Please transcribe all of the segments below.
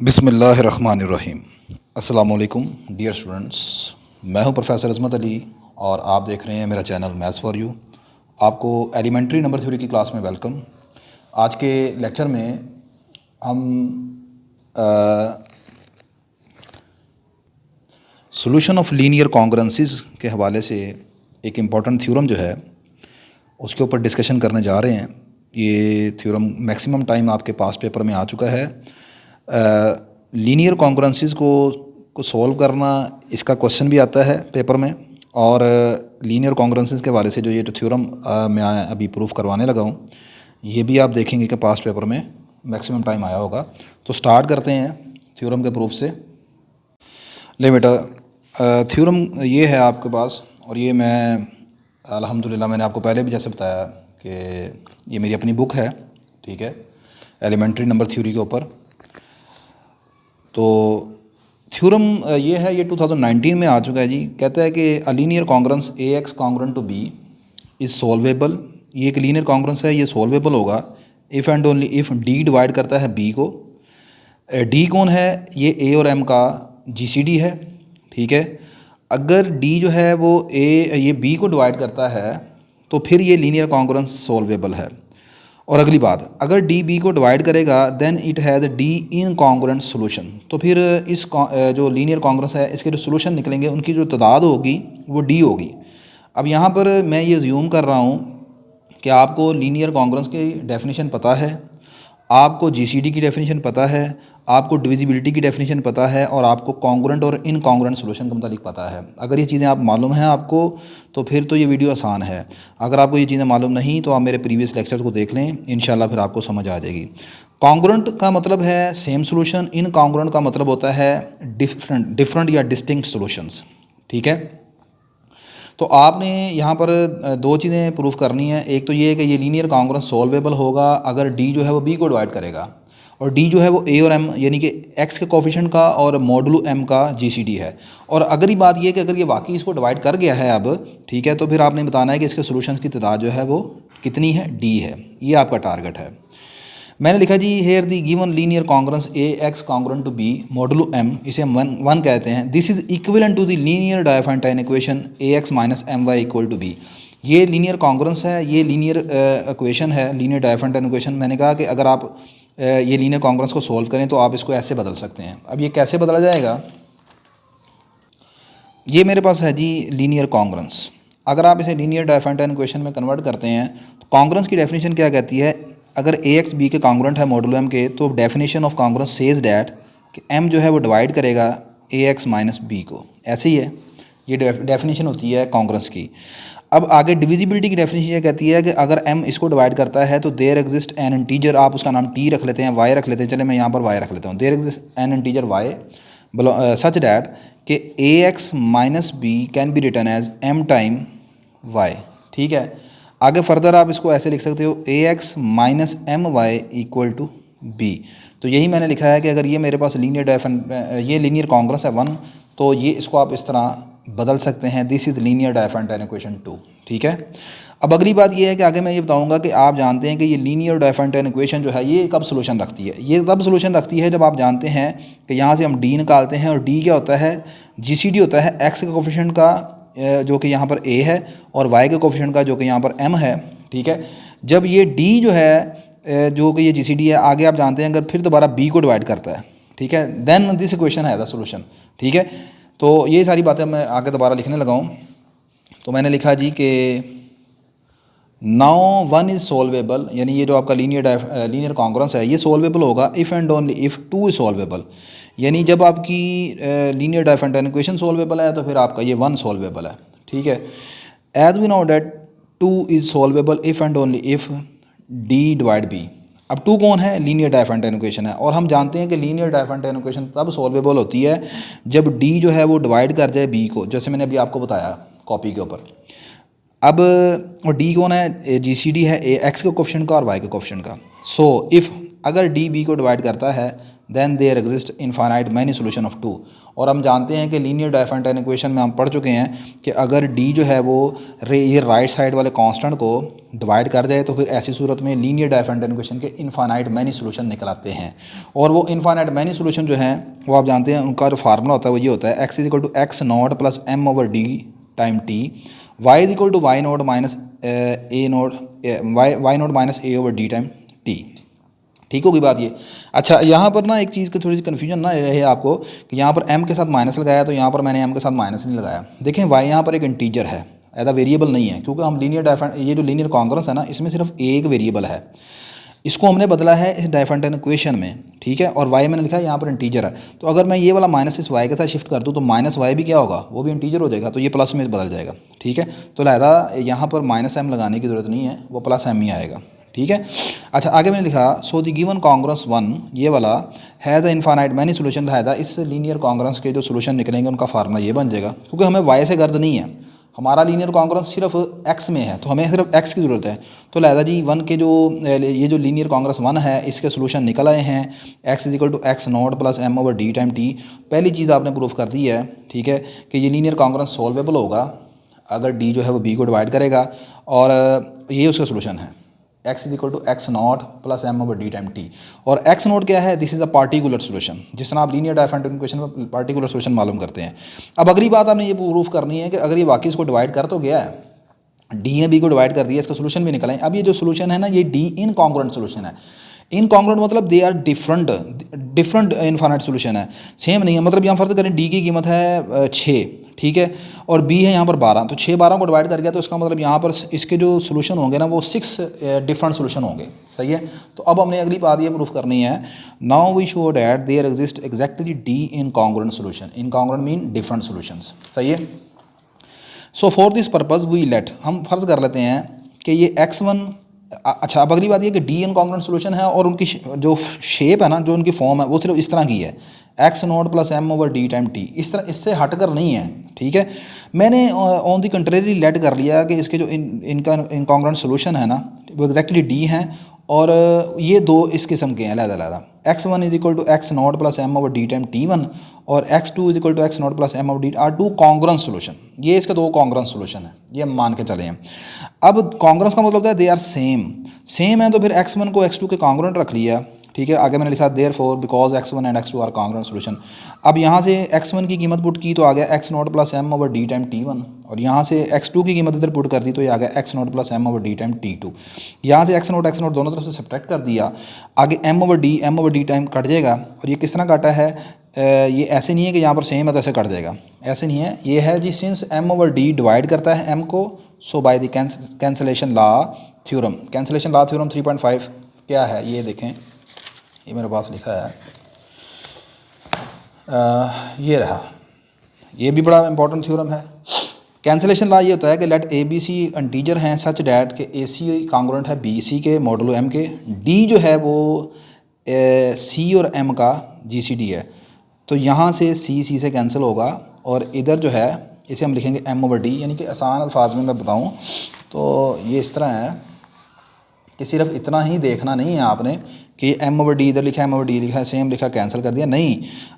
बिस्मिल्लाहिर्रहमानिर्रहीम। अस्सलाम वालेकुम डियर स्टूडेंट्स, मैं हूं प्रोफेसर अज़मत अली और आप देख रहे हैं मेरा चैनल मैथ्स फॉर यू। आपको एलिमेंट्री नंबर थ्योरी की क्लास में वेलकम। आज के लेक्चर में हम सॉल्यूशन ऑफ लीनियर कॉन्ग्रुएंसीज के हवाले से एक इम्पॉर्टेंट थ्योरम जो है उसके ऊपर डिस्कशन करने जा रहे हैं। ये थ्योरम मैक्सिमम टाइम आपके पास पेपर में आ चुका है। लीनियर कॉन्ग्रुएंसीज को सॉल्व करना, इसका क्वेश्चन भी आता है पेपर में। और लीनियर कॉन्ग्रुएंसीज के हवाले से जो ये थ्योरम मैं अभी प्रूफ करवाने लगा हूँ, ये भी आप देखेंगे कि पास्ट पेपर में मैक्सिमम टाइम आया होगा। तो स्टार्ट करते हैं थ्योरम के प्रूफ से। ले बेटा, थ्योरम ये है आपके पास, और ये मैं अल्हम्दुलिल्लाह मैंने आपको पहले भी जैसे बताया कि ये मेरी अपनी बुक है, ठीक है, एलिमेंट्री नंबर थ्योरी के ऊपर। तो थ्योरम ये है, ये 2019 में आ चुका है जी। कहता है कि a linear congruence a x congruent to b is solvable. ये एक लीनियर कॉन्ग्रुएंस है, ये सॉल्वेबल होगा if and only if d divide करता है बी को। डी कौन है? ये ए और एम का जीसीडी है, ठीक है। अगर डी जो है वो ये बी को डिवाइड करता है तो फिर ये लीनियर कॉन्ग्रुएंस सॉल्वेबल है। और अगली बात, अगर डी बी को डिवाइड करेगा then it has d incongruent solution. तो फिर इस जो लीनियर कॉन्ग्रुएंस है, इसके जो सोल्यूशन निकलेंगे उनकी जो तादाद होगी वो डी होगी। अब यहाँ पर मैं ये ज़्यूम कर रहा हूँ कि आपको लीनियर कॉन्ग्रुएंस की डेफिनेशन पता है, आपको जीसीडी की डेफिनेशन पता है, आपको डिविजिबिलिटी की डेफिनेशन पता है, और आपको कॉन्ग्रुएंट और इनकॉन्ग्रुएंट सोल्यूशन के मुतालिक पता है। अगर ये चीज़ें आप मालूम हैं आपको, तो फिर तो ये वीडियो आसान है। अगर आपको ये चीज़ें मालूम नहीं तो आप मेरे प्रीवियस लेक्चर्स को देख लें, इंशाल्लाह फिर आपको समझ आ जाएगी। कॉन्ग्रुएंट का मतलब है सेम सोल्यूशन, इनकॉन्ग्रुएंट का मतलब होता है डिफरेंट या डिस्टिंक्ट सोल्यूशंस, ठीक है। तो आपने यहाँ पर दो चीज़ें प्रूफ करनी है। एक तो ये है कि ये लीनियर कॉन्ग्रुएंस सॉल्वेबल होगा अगर डी जो है वो बी को डिवाइड करेगा, और डी जो है वो ए और एम यानी कि एक्स के कोफिशिएंट का और मॉडुलो एम का जीसीडी है। और अगर ही बात ये है कि अगर ये वाकई इसको डिवाइड कर गया है अब, ठीक है, तो फिर आपने बताना है कि इसके सोल्यूशंस की तादाद जो है वो कितनी है, डी है। ये आपका टारगेट है। मैंने लिखा जी, here the given linear congruence a x congruent to b modulo m, इसे हम वन कहते हैं। This is equivalent to the linear Diophantine equation a x minus m y equal to b. ये लीनियर कॉन्ग्रुएंस है, ये linear equation है, linear Diophantine equation. मैंने कहा कि अगर आप ये लीनियर कॉन्ग्रुएंस को सोल्व करें तो आप इसको ऐसे बदल सकते हैं। अब ये कैसे बदला जाएगा? ये मेरे पास है जी लीनियर कॉन्ग्रुएंस। अगर आप इसे लीनियर डायफेंटाइन इक्वेशन में कन्वर्ट करते हैं तो कॉन्ग्रुएंस की डेफिनेशन क्या कहती है? अगर ए एक्स बी के कॉन्ग्रुएंट है मॉडुलो एम के, तो definition of congruence says that कि एम जो है वो डिवाइड करेगा ए एक्स माइनस बी को। ऐसे ही है, ये डेफिनेशन होती है कॉन्ग्रुएंस की। अब आगे डिविजिबिलिटी की डेफिनेशन ये कहती है कि अगर m इसको डिवाइड करता है तो देयर एग्जिस्ट एन इंटीजर, आप उसका नाम t रख लेते हैं, y रख लेते हैं, चले मैं यहाँ पर y रख लेता हूँ। There exist an integer y such that कि a x minus b can be written as m time y, ठीक है। आगे फर्दर आप इसको ऐसे लिख सकते हो, a x minus m y equal to b. तो यही मैंने लिखा है कि अगर ये मेरे पास ये लीनियर कॉन्ग्रुएंस है 1, तो ये इसको आप इस तरह बदल सकते हैं। This is linear Diophantine equation 2, ठीक है। अब अगली बात ये है कि आगे मैं ये बताऊंगा कि आप जानते हैं कि ये लीनियर डायफेंटाइन इक्वेशन जो है ये कब सोल्यूशन रखती है। ये तब सोल्यूशन रखती है जब आप जानते हैं कि यहाँ से हम डी निकालते हैं, और डी क्या होता है? जीसीडी होता है एक्स के कोफिशिएंट का जो कि यहाँ पर a है, और y के कोफिशिएंट का जो कि यहाँ पर m है, ठीक है। जब ये d जो है जो कि ये जीसीडी है, आगे आप जानते हैं अगर फिर दोबारा b को डिवाइड करता है, ठीक है, देन दिस इक्वेशन है द सोल्यूशन, ठीक है। तो ये सारी बातें मैं आगे दोबारा लिखने लगा हूँ। तो मैंने लिखा जी कि नाउ वन इज़ सॉल्वेबल, यानी ये जो आपका लीनियर कॉन्ग्रुएंस है ये सॉल्वेबल होगा if and only if two is solvable. यानी जब आपकी लीनियर डायफेंटाइन इक्वेशन सॉल्वेबल है तो फिर आपका ये 1 सॉल्वेबल है, ठीक है। As we know that 2 is solvable if and only if d divide b. अब 2 कौन है? लीनियर डायफेंटाइन इक्वेशन है, और हम जानते हैं कि लीनियर डायफेंटाइन इक्वेशन तब सॉल्वेबल होती है जब डी जो है वो डिवाइड कर जाए बी को, जैसे मैंने अभी आपको बताया कॉपी के ऊपर। अब और डी कौन है? जीसीडी है ए एक्स के कोफिशिएंट का और वाई के कोफिशिएंट का। सो इफ़ अगर डी बी को डिवाइड करता है then there exist infinite many solution of 2। और हम जानते हैं कि लीनियर डाइफरेंटाइन इक्वेशन में हम पढ़ चुके हैं कि अगर डी जो है वो ये राइट साइड वाले कांस्टेंट को डिवाइड कर जाए तो फिर ऐसी सूरत में लीनियर डाइफरेंटाइन इक्वेशन के इनफाइनाइट मैनी सोल्यूशन निकल आते हैं। और वो इनफाइनाइट मैनी सोल्यूशन जो हैं वो आप जानते हैं उनका जो फार्मूला होता है वो ये होता है x is equal to x not plus m over d time t, y is equal to y not minus a not y not minus a over d time t. ठीक होगी बात ये। अच्छा, यहाँ पर ना एक चीज़ की थोड़ी सी कन्फ्यूजन ना रहे आपको कि यहाँ पर m के साथ माइनस लगाया तो यहाँ पर मैंने m के साथ माइनस नहीं लगाया। देखें y यहाँ पर एक इंटीजर है, ऐसा वेरिएबल नहीं है, क्योंकि हम ये जो लीनियर कॉन्ग्रेंस है ना इसमें सिर्फ एक वेरिएबल है, इसको हमने बदला है इस डाइफरेंटाइन इक्वेशन में, ठीक है। और y मैंने लिखा है यहाँ पर इंटीजर है, तो अगर मैं ये वाला माइनस इस y के साथ शिफ्ट कर दूँ तो माइनस y भी क्या होगा, वो भी इंटीजर हो जाएगा, तो ये प्लस में बदल जाएगा, ठीक है। तो लिहाजा यहाँ पर माइनस m लगाने की ज़रूरत नहीं है, वो प्लस m ही आएगा, ठीक है। अच्छा, आगे मैंने लिखा सो द गिवन कॉन्ग्रेंस 1 ये वाला है द इनफाइनाइट मैनी सोल्यूशन, है इस लीनियर कॉन्ग्रेंस के जो सोल्यूशन निकलेंगे उनका फार्मूला ये बन जाएगा, क्योंकि हमें y से गर्ज नहीं है, हमारा लीनियर कॉन्ग्रेंस सिर्फ x में है, तो हमें सिर्फ x की ज़रूरत है। तो लिहाजा जी वन के जो ये जो लीनियर कॉन्ग्रेंस 1 है इसके सोल्यूशन निकल आए हैं, x is equal to x not plus m over d time t. पहली चीज़ आपने प्रूफ कर दी है, ठीक है, कि ये लीनियर कॉन्ग्रेंस सॉल्वेबल होगा अगर d जो है वो b को डिवाइड करेगा, और ये उसका सोल्यूशन है x is equal to x not plus m over d time t. और x नॉट क्या है, this is a particular solution, जिस तरह आप लीनियर डाइफरेंटाइन इक्वेशन में पार्टिकुलर सोल्यूशन मालूम करते हैं। अब अगली बात आपने ये प्रूफ करनी है कि अगर ये वाकई इसको डिवाइड कर तो गया है, डी ने बी को डिवाइड कर दिया, इसका सोल्यूशन भी निकला है। अब ये जो सोल्यूशन है ना ये डी इनकॉन्ग्रुएंट सोल्यूशन है। इनकॉन्ग्रुएंट मतलब they are different infinite solution है, सेम नहीं है। मतलब यहाँ फर्ज करें डी की कीमत है 6, ठीक है, और बी है यहाँ पर 12, तो 6 12 को डिवाइड कर गया, तो इसका मतलब यहाँ पर इसके जो सोल्यूशन होंगे ना वो 6 डिफरेंट सोल्यूशन होंगे, सही है। तो अब हमने अगली बात ये प्रूफ करनी है, now we show that there exist exactly d incongruent solution. Incongruent mean different solutions, सही है। So for this purpose we let, हम फर्ज कर लेते हैं कि ये x1, अच्छा अब अगली बात ये कि डी इनकॉन्ग्रुएंट सोल्यूशन है और उनकी जो शेप है ना, जो उनकी फॉर्म है वो सिर्फ इस तरह की है, x not plus m over d time t, इस तरह इससे हटकर नहीं है, ठीक है। मैंने ऑन दी कंट्रेरी लेट कर लिया कि इसके जो इनका इनकॉन्ग्रुएंट सोल्यूशन है ना वो एग्जैक्टली डी हैं, और ये दो इस किस्म के हैं अलग-अलग। x1 is equal to x not plus m over d time t1 और x2 is equal to x not plus m over d are two congruent solution. ये इसके दो कॉन्ग्रुएंट सोल्यूशन है, ये हम मान के चले हैं। अब कॉन्ग्रुएंस का मतलब होता है दे आर सेम है, तो फिर x1 को x2 के कॉन्ग्रुएंट रख लिया, ठीक है। आगे मैंने लिखा therefore because x1 and x2 are congruent solution. अब यहाँ से x1 की कीमत पुट की तो आ गया x not plus m over d time t1, और यहाँ से x2 की कीमत इधर पुट कर दी तो ये आ गया x not plus m over d time t2। यहाँ से एक्स नॉट दोनों तरफ से सब्ट्रैक्ट कर दिया, आगे m over d time cut जाएगा। और ये किस तरह काटा है, ये ऐसे नहीं है कि यहाँ पर सेम है तो ऐसे कट जाएगा, ऐसे नहीं है, ये है जी since m over d divide करता है एम को, so by the cancellation law theorem. Cancellation law theorem 3.5 क्या है ये देखें, ये मेरे पास लिखा है, ये रहा, ये भी बड़ा इंपॉर्टेंट थ्योरम है। कैंसलेशन लॉ ये होता है कि let a b c integer हैं सच डैट के ए सी कॉन्ग्रुएंट है बी सी के मॉडुलो एम के, डी जो है वो सी और एम का जी सी डी है, तो यहाँ से सी से कैंसिल होगा, और इधर जो है इसे हम लिखेंगे एम ओवर डी। यानी कि आसान अल्फाज में मैं बताऊँ तो ये इस तरह है कि सिर्फ इतना ही देखना नहीं है आपने कि एम ओवर डी इधर लिखा है, एम ओवर डी लिखा है, सेम लिखा, कैंसिल कर दिया, नहीं।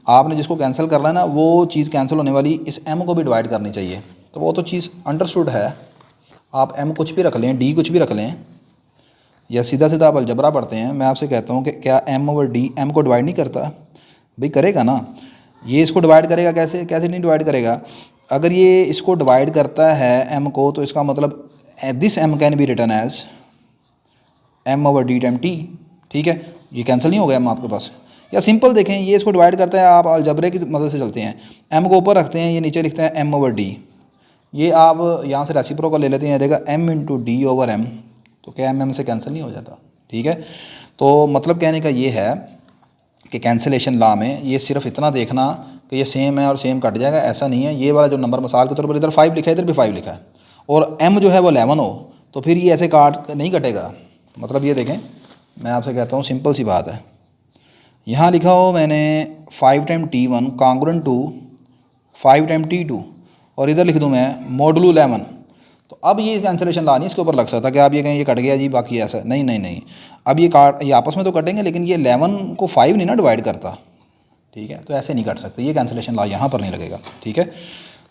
आपने जिसको कैंसिल करना है ना वो चीज़ कैंसिल होने वाली इस एम को भी डिवाइड करनी चाहिए, तो वो तो चीज़ अंडरस्टूड है। आप एम कुछ भी रख लें, डी कुछ भी रख लें, या सीधा सीधा आप अलजबरा पढ़ते हैं, मैं आपसे कहता हूँ कि क्या एम ओवर डी एम को डिवाइड नहीं करता? भाई करेगा ना, ये इसको डिवाइड करेगा, कैसे कैसे नहीं डिवाइड करेगा। अगर ये इसको डिवाइड करता है एम को, तो इसका मतलब this m can be written as m over d time t, ठीक है। ये कैंसिल नहीं हो गया एम आपके पास। या सिंपल देखें, ये इसको डिवाइड करता है, आप अलजबरे की मदद से चलते हैं, एम को ऊपर रखते हैं, ये नीचे लिखते हैं एम ओवर डी, ये आप यहाँ से रेसिप्रोकल ले लेते हैं, देगा m into d over m, तो क्या एम से कैंसिल नहीं हो जाता, ठीक है। तो मतलब कहने का ये है कि कैंसिलेशन लॉ में ये सिर्फ इतना देखना कि ये सेम है और सेम कट जाएगा, ऐसा नहीं है। ये वाला जो नंबर मिसाल के तौर पर इधर 5 लिखा है, इधर भी 5 लिखा है, और m जो है वो 11 हो, तो फिर ये ऐसे काट नहीं कटेगा। मतलब ये देखें, मैं आपसे कहता हूँ सिंपल सी बात है, यहाँ लिखा हो मैंने 5 time t1 congruent to 5 time t2, और इधर लिख दूँ मैं मॉडुलो 11, तो तो अब ये कैंसिलेशन ला नहीं इसके ऊपर लग सकता कि आप ये कहें ये कट गया जी बाकी ऐसा नहीं नहीं नहीं, अब ये आपस में तो कटेंगे लेकिन ये 11 को 5 नहीं ना डिवाइड करता, ठीक है, तो ऐसे नहीं कट सकते, ये कैंसिलेशन ला यहाँ पर नहीं लगेगा, ठीक है।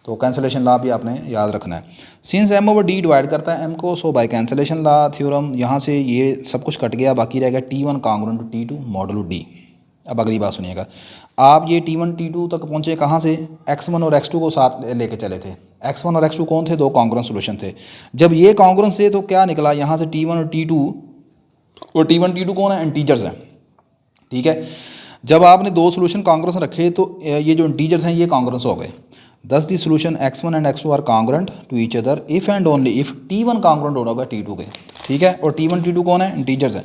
तो कैंसिलेशन ला भी आपने याद रखना है। Since m over d divide करता है m को, सो बाय कैंसिलेशन ला थ्योरम यहाँ से ये सब कुछ कट गया, बाकी रह गया T1 congruent to T2 modulo d। अब अगली बात सुनिएगा, आप ये T1 T2 तक पहुँचे कहाँ से, x1 और x2 को साथ लेके चले थे। x1 और x2 कौन थे, दो कांग्रुएंट सोल्यूशन थे। जब ये कांग्रुएंट थे तो क्या निकला यहाँ से T1 और T2, और T1 T2 कौन है, इंटीजर्स हैं, ठीक है। जब आपने दो सोल्यूशन कांग्रुएंट रखे तो ये जो इंटीजर्स हैं ये कांग्रुएंट हो गए। Thus the solution x1 and x2 are congruent to each other if and only if T1 congruent होगा T2 के, ठीक है, और T1 T2 कौन है, इंटीजर्स हैं।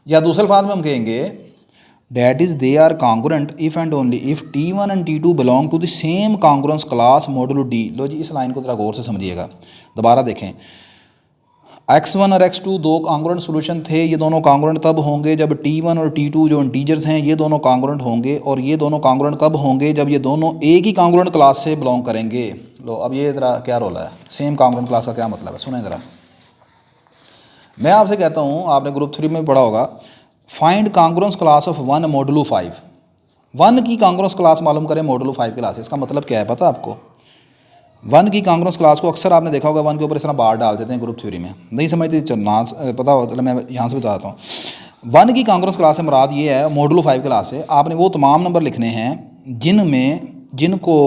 या दूसरे अल्फाज में हम कहेंगे that is they are congruent if and only if T1 and T2 belong to the same congruence class modulo d। लो जी इस लाइन को ज़रा गौर से समझिएगा, दोबारा देखें। x1 और x2 दो कांग्रुएंट सोल्यूशन थे, ये दोनों कांग्रुएंट तब होंगे जब T1 और T2 जो इंटीजर्स हैं ये दोनों कांग्रुएंट होंगे, और ये दोनों कांग्रुएंट कब होंगे, जब ये दोनों एक ही कांग्रुएंट क्लास से बिलोंग करेंगे। लो अब ये ज़रा क्या रोल है, सेम कांग्रुएंट क्लास का क्या मतलब है, सुने ज़रा। मैं आपसे कहता हूँ, आपने ग्रुप 3 में पढ़ा होगा, फाइंड कांग्रुएंस क्लास ऑफ 1 मॉडुलो 5। 1 की कांग्रुएंस क्लास मालूम करें मॉडुलो 5 क्लास, इसका मतलब क्या है पता आपको। 1 की कांग्रुएंस क्लास को अक्सर आपने देखा होगा 1 के ऊपर इस तरह बार डाल देते हैं ग्रुप थ्योरी में, नहीं समझते ना पता हो तो मैं यहाँ से बताता हूँ। 1 की कांग्रुएंस क्लास से मुराद ये है मॉडुलो 5 क्लास से आपने वो तमाम नंबर लिखने हैं जिनको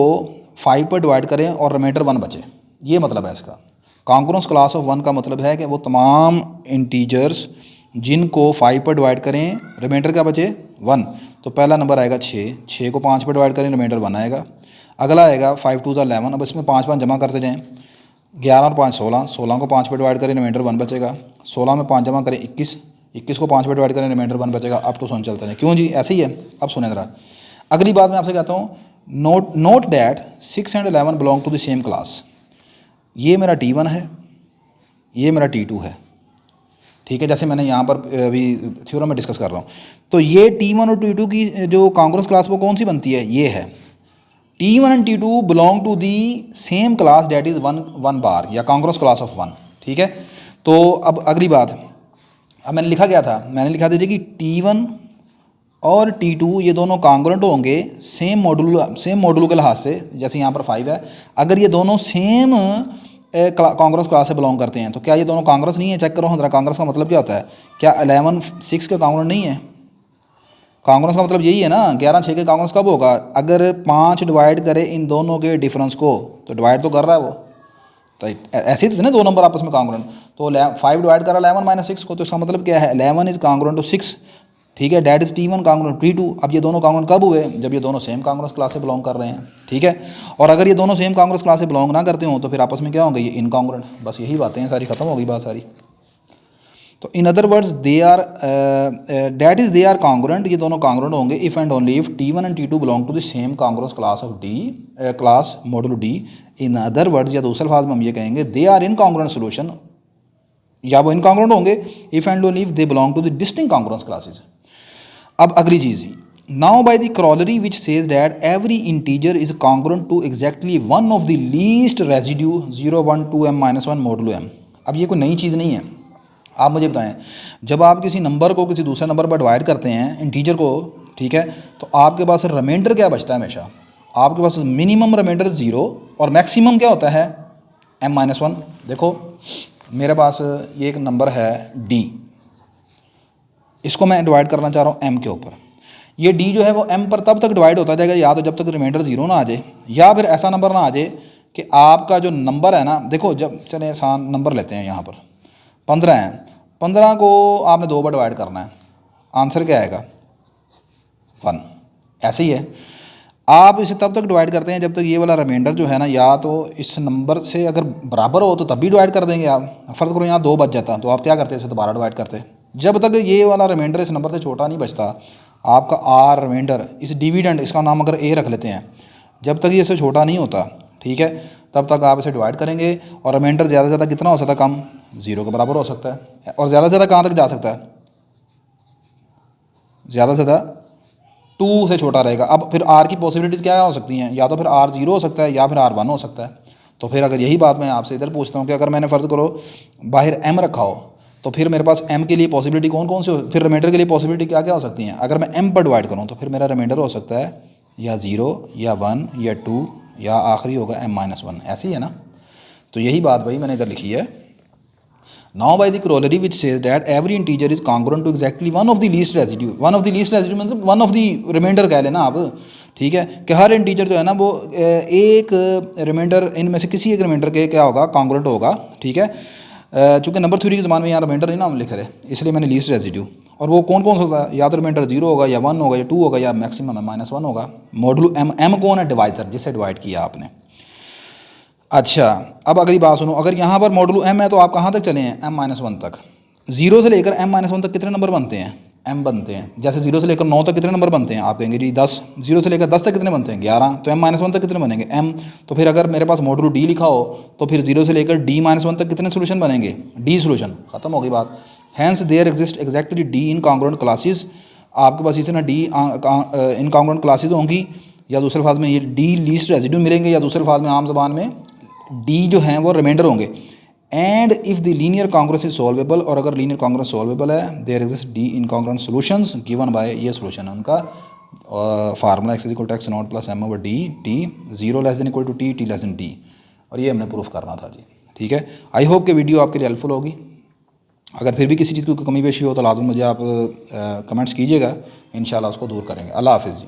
5 पर डिवाइड करें और रिमाइंडर 1 बचे, ये मतलब है इसका। कांग्रुएंस क्लास ऑफ 1 का मतलब है कि वो तमाम इंटीजर्स जिनको 5 पर डिवाइड करें रिमाइंडर क्या बचे 1। तो पहला नंबर आएगा 6 को 5 पर डिवाइड करें रिमाइंडर 1 आएगा। अगला आएगा 5 2 11, अब इसमें 5 5 जमा करते जाएँ, 11 और 5 16 को 5 पर डिवाइड करें रिमाइंडर 1 बचेगा। 16 में 5 जमा करें 21 को 5 पर डिवाइड करें रिमाइंडर 1 बचेगा। अब तो सुन चलते हैं, क्यों जी ऐसे ही है। अब सुने ज़रा अगली बात मैं आपसे कहता हूँ, note that 6 and 11 belong to the same class. ये मेरा T1 है, ये मेरा T2 है, ठीक है, जैसे मैंने यहाँ पर अभी थ्योरम में डिस्कस कर रहा हूँ। तो ये T1 और T2 की जो कांग्रुएंस क्लास वो कौन सी बनती है, ये है T1 and T2 belong to the same class that is 1 bar या कांग्रुएंस क्लास ऑफ 1, ठीक है। तो अब अगली बात, अब मैंने लिखा दीजिए कि T1 और T2 ये दोनों कांग्रुएंट होंगे सेम मॉडुलो के लिहाज से, जैसे यहाँ पर 5 है। अगर ये दोनों सेम कांग्रुएंस क्लास से बिलोंग करते हैं तो क्या ये दोनों कांग्रुएंस नहीं है, चेक करो ज़रा। कांग्रुएंस का मतलब क्या होता है, क्या 11 6 का कांग्रुएंट नहीं है। कांग्रुएंस का मतलब यही है ना, 11 6 के कांग्रुएंस कब होगा, अगर 5 डिवाइड करे इन दोनों के डिफरेंस को तो डिवाइड तो कर रहा है वो, तो ऐसे ही तो ना दो नंबर आपस में कांग्रुएंट। तो 5 डिवाइड कर रहा है 11 - 6 को, तो इसका मतलब क्या है 11 इज़ कांग्रुएंट टू 6, ठीक है, that is T1 congruent T2। अब ये दोनों कांग्रुएंट कब हुए, जब ये दोनों सेम कांग्रुएंस क्लास से बिलोंग कर रहे हैं, ठीक है। और अगर ये दोनों सेम कांग्रुएंस क्लास से बिलोंग ना करते हो तो फिर आपस में क्या होंगे, ये इनकांग्रुएंट। बस यही बातें हैं सारी, ख़त्म हो गई बात सारी। तो in other words that is they are congruent, ये दोनों कांग्रुएंट होंगे if and only if T1 and T2 belong to the same congruence class of class modulo D। In other words या दूसरे अल्फाज में हम ये कहेंगे दे आर इनकांग्रुएंट सोल्यूशन, या वो इनकांग्रुएंट होंगे if and only if they belong to the distinct congruence classes. अब अगली चीज़, now by the corollary which says that every integer is congruent to exactly one of the least residue 0 1 2 m - 1 modulo m। अब ये कोई नई चीज़ नहीं है, आप मुझे बताएं, जब आप किसी नंबर को किसी दूसरे नंबर पर डिवाइड करते हैं इंटीजर को, ठीक है, तो आपके पास रिमाइंडर क्या बचता है, हमेशा आपके पास मिनिमम रिमाइंडर 0 और मैक्सिमम क्या होता है m - 1। देखो मेरे पास ये एक नंबर है D, इसको मैं डिवाइड करना चाह रहा हूँ m के ऊपर। ये D जो है वो m पर तब तक डिवाइड होता जाएगा या तो जब तक रिमाइंडर 0 ना आ जाए, या फिर ऐसा नंबर ना आ जाए कि आपका जो नंबर है ना, देखो जब चले आसान नंबर लेते हैं, यहाँ पर 15 है, 15 को आपने 2 बार डिवाइड करना है, आंसर क्या आएगा 1। ऐसे ही है, आप इसे तब तक डिवाइड करते हैं जब तक ये वाला रिमाइंडर जो है ना, या तो इस नंबर से अगर बराबर हो तो तब भी डिवाइड कर देंगे आप। फ़र्ज़ करो यहाँ 2 बच जाता तो आप क्या करते, इसे दोबारा डिवाइड करते। जब तक ये वाला रिमाइंडर इस नंबर से छोटा नहीं बचता, आपका आर रिमाइंडर, इस डिविडेंड, इसका नाम अगर ए रख लेते हैं, जब तक ये इससे छोटा नहीं होता, ठीक है, तब तक आप इसे डिवाइड करेंगे। और रिमाइंडर ज़्यादा से ज़्यादा कितना हो सकता है, कम, 0 के बराबर हो सकता है। और ज़्यादा से ज़्यादा कहाँ तक जा सकता है, ज़्यादा से ज़्यादा 2 से छोटा रहेगा। अब फिर आर की पॉसिबिलिटीज़ क्या हो सकती हैं, या तो फिर R 0 हो सकता है या फिर R 1 हो सकता है। तो फिर अगर यही बात मैं आपसे इधर पूछता हूँ कि अगर मैंने फ़र्ज़ करो बाहर m रखा हो, तो फिर मेरे पास m के लिए पॉसिबिलिटी कौन कौन सी हो, फिर रिमाइंडर के लिए पॉसिबिलिटी क्या क्या हो सकती हैं। अगर मैं m पर डिवाइड करूँ तो फिर मेरा रिमाइंडर हो सकता है या 0 या 1 या 2 या आखिरी होगा m-1, ऐसी है ना। तो यही बात भाई मैंने इधर लिखी है। Now by the corollary which says that every integer is congruent to exactly one of the least residue, one of the least residue मतलब वन ऑफ द रिमाइंडर कह लेना आप, ठीक है, कि हर इंटीजर जो है ना वो एक रिमाइंडर इनमें से किसी एक रिमाइंडर के क्या होगा, कॉन्ग्रुएंट होगा, ठीक है। चूँकि नंबर थ्योरी के ज़माने में यहाँ रिमाइंडर नहीं ना हम लिख रहे, इसलिए मैंने लीस्ट रेजिड्यू, और वो कौन कौन सा होगा, या तो रिमाइंडर 0 होगा या 1 होगा या 2 होगा या मैक्सिमम -1 होगा। मॉडुलो m कौन है, डिवाइजर, जिससे डिवाइड किया आपने। अच्छा, अब अगली बात सुनो, अगर यहाँ पर मॉडुलो m है तो आप कहाँ तक चले हैं, m-1 तक। 0 से लेकर m-1 तक कितने नंबर बनते हैं, m बनते हैं। जैसे 0 से लेकर 9 तक कितने नंबर बनते हैं, आप कहेंगे जी 10। 0 से लेकर 10 तक कितने बनते हैं, 11। तो m-1 तक कितने बनेंगे, m। तो फिर अगर मेरे पास मॉडुलो d लिखा हो तो फिर 0 से लेकर d-1 तक कितने सोल्यूशन बनेंगे, d सोल्यूशन। ख़त्म हो गई बात। Hence there exist exactly d incongruent classes. आपके पास इसे ना d इनकॉन्ग्रुएंट क्लासेस होंगी, या दूसरे अल्फाज में ये d लीस्ट रेजिड्यू मिलेंगे, या दूसरे अल्फाज में आम ज़बान में d जो हैं वो रिमाइंडर होंगे। And if the linear congruence is solvable, और अगर लीनियर कॉन्ग्रुएंस सॉल्वेबल है, there exist d incongruent solutions given by, ये सॉल्यूशन है उनका। Formula x = x0 + m/d, t 0 <= t, t <= d, और ये हमने प्रूफ करना था जी, ठीक है। आई होप कि वीडियो आपके लिए हेल्पफुल होगी। अगर फिर भी किसी चीज़ की कमी पेशी हो तो लाजम मुझे आप कमेंट्स कीजिएगा, इंशाल्लाह उसको दूर करेंगे। अल्लाह हाफ़िज़ जी।